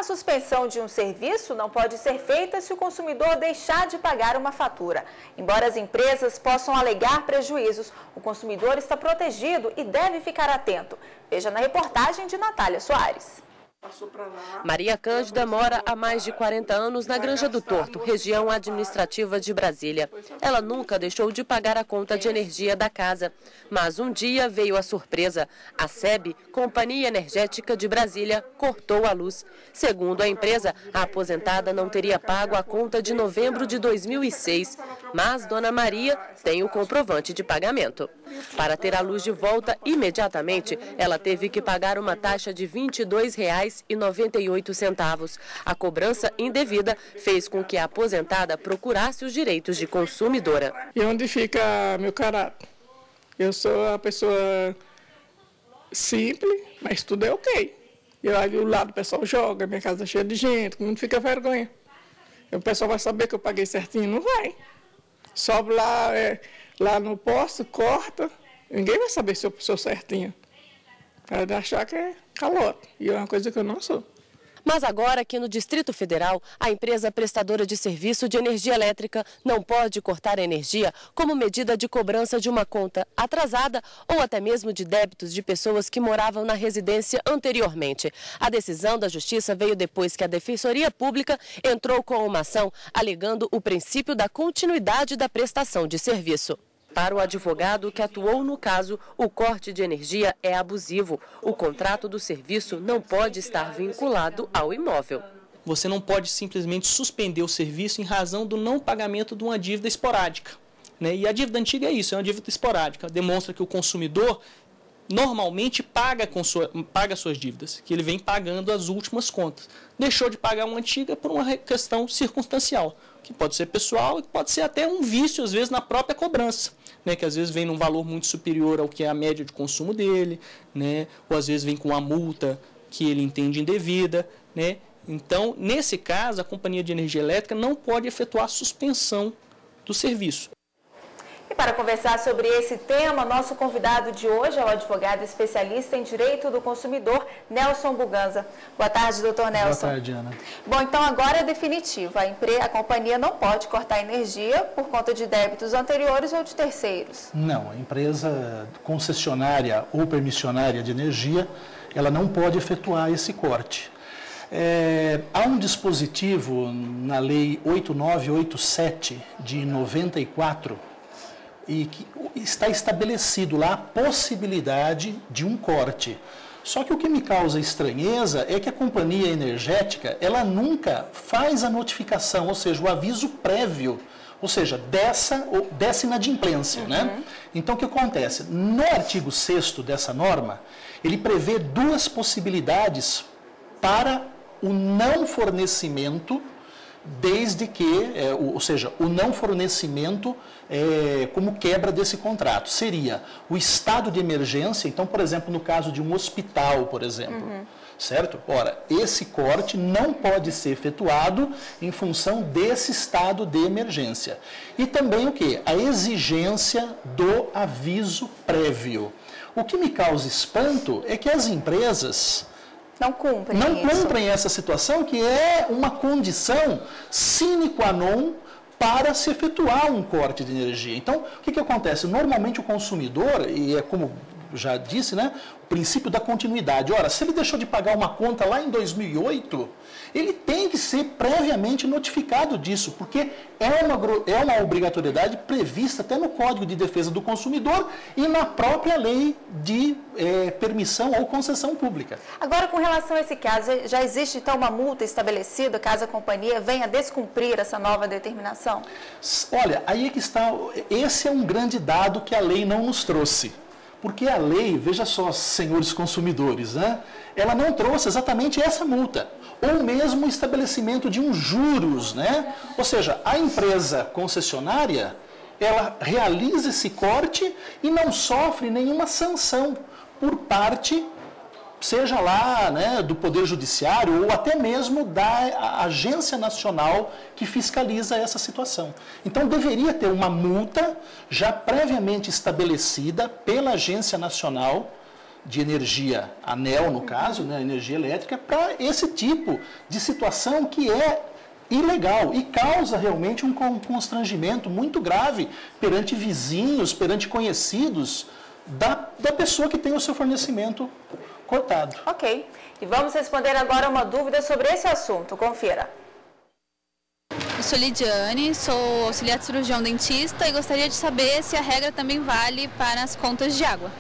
A suspensão de um serviço não pode ser feita se o consumidor deixar de pagar uma fatura. Embora as empresas possam alegar prejuízos, o consumidor está protegido e deve ficar atento. Veja na reportagem de Natália Soares. Maria Cândida mora há mais de 40 anos na Granja do Torto, região administrativa de Brasília. Ela nunca deixou de pagar a conta de energia da casa. Mas um dia veio a surpresa. A SEB, Companhia Energética de Brasília, cortou a luz. Segundo a empresa, a aposentada não teria pago a conta de novembro de 2006. Mas Dona Maria tem o comprovante de pagamento. Para ter a luz de volta imediatamente, ela teve que pagar uma taxa de R$ 22,98. A cobrança indevida fez com que a aposentada procurasse os direitos de consumidora. E onde fica meu caráter? Eu sou a pessoa simples, mas tudo é ok. Eu ali do lado o pessoal joga, minha casa é cheia de gente, não fica vergonha. O pessoal vai saber que eu paguei certinho? Não vai. Sobe lá no posto, corta, ninguém vai saber se eu sou certinho. Vai achar que é calote, e é uma coisa que eu não sou. Mas agora, aqui no Distrito Federal, a empresa prestadora de serviço de energia elétrica não pode cortar a energia como medida de cobrança de uma conta atrasada ou até mesmo de débitos de pessoas que moravam na residência anteriormente. A decisão da Justiça veio depois que a Defensoria Pública entrou com uma ação alegando o princípio da continuidade da prestação de serviço. Para o advogado que atuou no caso, o corte de energia é abusivo. O contrato do serviço não pode estar vinculado ao imóvel. Você não pode simplesmente suspender o serviço em razão do não pagamento de uma dívida esporádica, né? E a dívida antiga é isso, é uma dívida esporádica. Demonstra que o consumidor normalmente paga suas dívidas, que ele vem pagando as últimas contas. Deixou de pagar uma antiga por uma questão circunstancial, que pode ser pessoal e pode ser até um vício, às vezes, na própria cobrança, né, que às vezes vem num valor muito superior ao que é a média de consumo dele, né, ou às vezes vem com uma multa que ele entende indevida, né. Então, nesse caso, a Companhia de Energia Elétrica não pode efetuar a suspensão do serviço. E para conversar sobre esse tema, nosso convidado de hoje é o advogado especialista em direito do consumidor, Nelson Buganza. Boa tarde, doutor Nelson. Boa tarde, Ana. Bom, então agora é definitivo. A companhia não pode cortar energia por conta de débitos anteriores ou de terceiros. Não, a empresa concessionária ou permissionária de energia, ela não pode efetuar esse corte. Há um dispositivo na Lei 8987 de 94, e que está estabelecido lá a possibilidade de um corte. Só que o que me causa estranheza é que a companhia energética, ela nunca faz a notificação, ou seja, o aviso prévio, ou seja, dessa inadimplência, né? Então, o que acontece? No artigo 6º dessa norma, ele prevê duas possibilidades para o não fornecimento, desde que, ou seja, o não fornecimento como quebra desse contrato. Seria o estado de emergência, então, por exemplo, no caso de um hospital, por exemplo, certo? Ora, esse corte não pode ser efetuado em função desse estado de emergência. E também o quê? A exigência do aviso prévio. O que me causa espanto é que as empresas não cumprem essa situação, que é uma condição sine qua non para se efetuar um corte de energia. Então, o que acontece? Normalmente o consumidor, e é como já disse, né, o princípio da continuidade. Ora, se ele deixou de pagar uma conta lá em 2008, ele tem que ser previamente notificado disso, porque é uma obrigatoriedade prevista até no Código de Defesa do Consumidor e na própria lei de permissão ou concessão pública. Agora, com relação a esse caso, já existe então uma multa estabelecida caso a companhia venha descumprir essa nova determinação? Olha, aí é que está, esse é um grande dado que a lei não nos trouxe. Porque a lei, veja só, senhores consumidores, né? Ela não trouxe exatamente essa multa, ou mesmo o estabelecimento de uns juros, né? Ou seja, a empresa concessionária, ela realiza esse corte e não sofre nenhuma sanção por parte, seja lá, né, do Poder Judiciário ou até mesmo da Agência Nacional que fiscaliza essa situação. Então, deveria ter uma multa já previamente estabelecida pela Agência Nacional, de energia, ANEEL no caso, né, energia elétrica, para esse tipo de situação que é ilegal e causa realmente um constrangimento muito grave perante vizinhos, perante conhecidos da pessoa que tem o seu fornecimento cortado. Ok. E vamos responder agora uma dúvida sobre esse assunto. Confira. Eu sou Lidiane, sou auxiliar de cirurgião dentista e gostaria de saber se a regra também vale para as contas de água.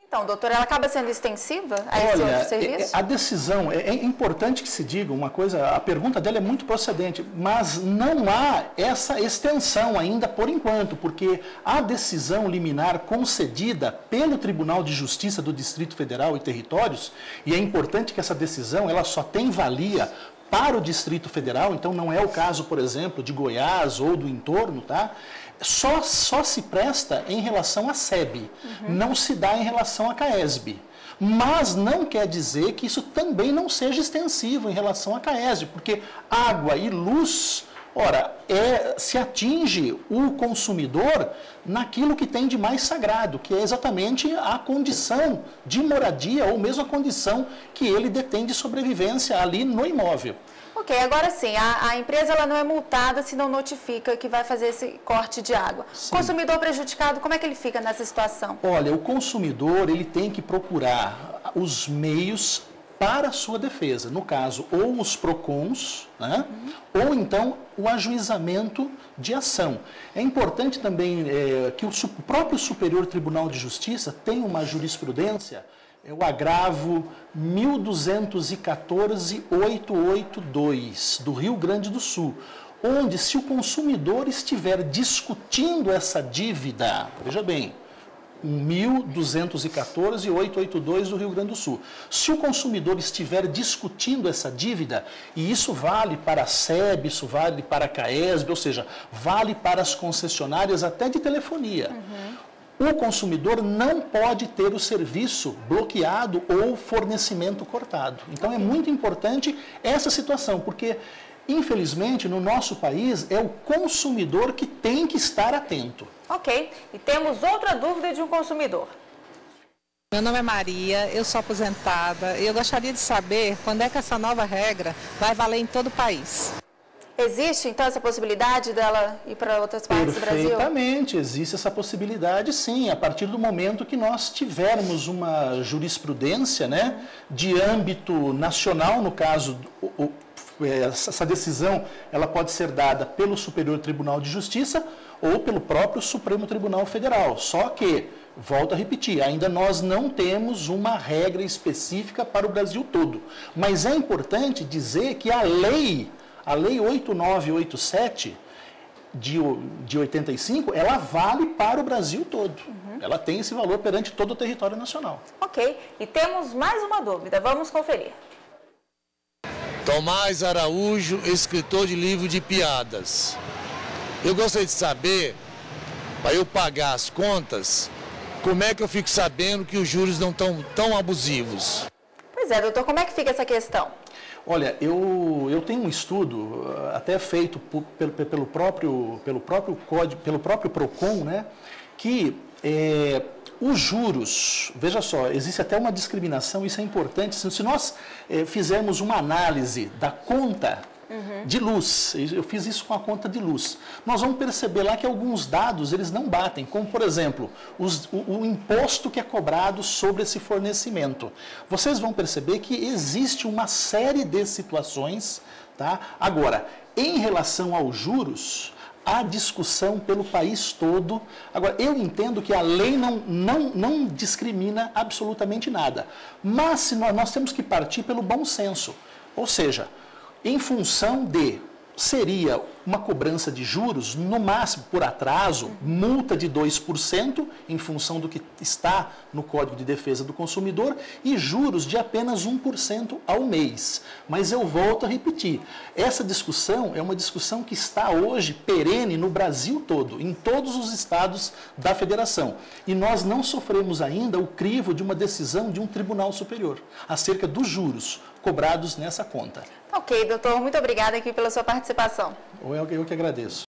Então, doutora, ela acaba sendo extensiva a esse outro serviço? A decisão, é importante que se diga uma coisa, a pergunta dela é muito procedente, mas não há essa extensão ainda por enquanto, porque a decisão liminar concedida pelo Tribunal de Justiça do Distrito Federal e Territórios, e é importante que essa decisão ela só tem valia para o Distrito Federal, então não é o caso, por exemplo, de Goiás ou do entorno, tá? Só se presta em relação à SEB, não se dá em relação à CAESB. Mas não quer dizer que isso também não seja extensivo em relação à CAESB, porque água e luz, ora, se atinge o consumidor naquilo que tem de mais sagrado, que é exatamente a condição de moradia ou mesmo a condição que ele detém de sobrevivência ali no imóvel. Ok, agora sim, a empresa ela não é multada se não notifica que vai fazer esse corte de água. Sim. O consumidor prejudicado, como é que ele fica nessa situação? Olha, o consumidor ele tem que procurar os meios para a sua defesa. No caso, ou os PROCONs, né? Ou então o ajuizamento de ação. É importante também que o próprio Superior Tribunal de Justiça tenha uma jurisprudência, o agravo 1214.882 do Rio Grande do Sul, onde se o consumidor estiver discutindo essa dívida, veja bem, 1214.882 do Rio Grande do Sul. Se o consumidor estiver discutindo essa dívida, e isso vale para a SEB, isso vale para a CAESB, ou seja, vale para as concessionárias até de telefonia, o consumidor não pode ter o serviço bloqueado ou fornecimento cortado. Então é muito importante essa situação, porque infelizmente no nosso país é o consumidor que tem que estar atento. Ok, e temos outra dúvida de um consumidor. Meu nome é Maria, eu sou aposentada e eu gostaria de saber quando é que essa nova regra vai valer em todo o país. Existe, então, essa possibilidade dela ir para outras partes do Brasil? Perfeitamente, existe essa possibilidade, sim, a partir do momento que nós tivermos uma jurisprudência, né, de âmbito nacional, no caso, essa decisão ela pode ser dada pelo Superior Tribunal de Justiça ou pelo próprio Supremo Tribunal Federal, só que, volto a repetir, ainda nós não temos uma regra específica para o Brasil todo, mas é importante dizer que a Lei 8987 de 85, ela vale para o Brasil todo. Ela tem esse valor perante todo o território nacional. Ok, e temos mais uma dúvida, vamos conferir. Tomás Araújo, escritor de livro de piadas. Eu gostaria de saber, para eu pagar as contas, como é que eu fico sabendo que os juros não estão tão abusivos? Pois é, doutor, como é que fica essa questão? Olha, eu tenho um estudo até feito pelo próprio código, pelo próprio PROCON, né, que os juros, veja só, existe até uma discriminação, isso é importante, se nós fizermos uma análise da conta de luz, eu fiz isso com a conta de luz, nós vamos perceber lá que alguns dados eles não batem, como por exemplo, o imposto que é cobrado sobre esse fornecimento. Vocês vão perceber que existe uma série de situações, tá? Agora, em relação aos juros, há discussão pelo país todo. Agora, eu entendo que a lei não discrimina absolutamente nada, mas se nós temos que partir pelo bom senso, ou seja, em função de, seria uma cobrança de juros, no máximo por atraso, multa de 2%, em função do que está no Código de Defesa do Consumidor, e juros de apenas 1% ao mês. Mas eu volto a repetir, essa discussão é uma discussão que está hoje perene no Brasil todo, em todos os estados da federação. E nós não sofremos ainda o crivo de uma decisão de um tribunal superior, acerca dos juros cobrados nessa conta. Ok, doutor, muito obrigada aqui pela sua participação. Eu que agradeço.